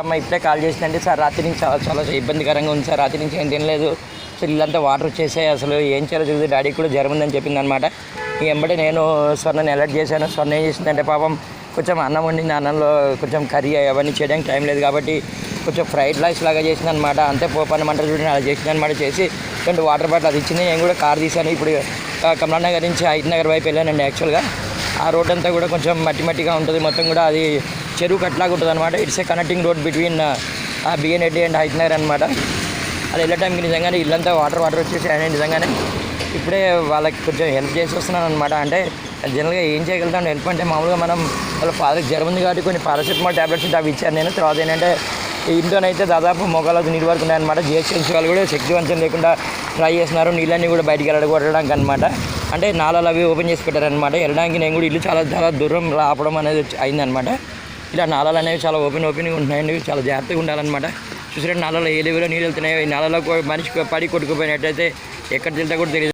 అమ్మ ఇప్పుడే కాల్ చేసిందంటే సార్ రాత్రి నుంచి చాలా చాలా ఇబ్బందికరంగా ఉంది సార్, రాత్రి నుంచి ఏం తినలేదు, సో ఇల్లంతా వాటర్ వచ్చేసాయి, అసలు ఏం చేయాలో తెలియదు, డాడీకి కూడా జ్వరం ఉందని చెప్పింది అనమాట. వెంబడే నేను స్వర్ణని అలర్ట్ చేశాను. స్వర్ణ ఏం చేసిందంటే పాపం కొంచెం అన్నం వండింది, అన్నంలో కొంచెం కర్రీ అవన్నీ చేయడానికి టైం లేదు కాబట్టి కొంచెం ఫ్రైడ్ రైస్ లాగా చేసింది అనమాట. అంతే పోపన్నమంటారు చూడండి, అలా చేసింది అనమాట. చేసి 2 వాటర్ బాటిల్ అది ఇచ్చింది. నేను కూడా కార్ తీశాను. ఇప్పుడు కమలా నగర్ నుంచి హైత్ నగర్ వైపు వెళ్ళానండి. యాక్చువల్గా ఆ రోడ్ అంతా కూడా కొంచెం మట్టిగా ఉంటుంది, మొత్తం కూడా అది చెరువు కట్లాగా ఉంటుంది అనమాట. It's a connecting road between BN Reddy and Hayath Nagar అనమాట. అది వెళ్ళే టైంకి నిజంగానే ఇల్లంతా వాటర్ వచ్చేసి అని నిజంగానే ఇప్పుడే వాళ్ళకి కొంచెం హెల్ప్ చేసి వస్తున్నాను అనమాట. అంటే జనరల్గా ఏం చేయగలుగుతాను హెల్ప్ అంటే, మామూలుగా మనం వాళ్ళ ఫాదర్కి జ్వరం ఉంది కాబట్టి కొన్ని పారాసిటమాల్ ట్యాబ్లెట్స్ ఉంటే అవి ఇచ్చాను నేను. తర్వాత ఏంటంటే ఇంట్లోనైతే దాదాపు మొక్కలకు నీళ్ళు వరకు ఉన్నాయన్నమాట. జిహెచ్ఎంసీ వాళ్ళు కూడా శక్తివంతం లేకుండా ట్రై చేస్తున్నారు, నీళ్ళన్నీ కూడా బయటికి వెళ్ళగొట్టడానికి అనమాట. అంటే నాళాలు అవి ఓపెన్ చేసి పెట్టారనమాట. వెళ్ళడానికి నేను కూడా ఇల్లు చాలా దూరం ఆపడం అనేది అయిందనమాట. ఇలా నాళాలు అనేవి చాలా ఓపెన్గా ఉంటున్నాయండి, చాలా జాగ్రత్తగా ఉండాలన్నమాట. చూసినట్టు నాళాలో ఏ లెవెల్లో నీళ్ళు వెళ్తున్నాయో, ఈ నాళాలో మనిషి పడి కొట్టుకుపోయినట్టయితే ఎక్కడ తింటా కూడా తెలియదు.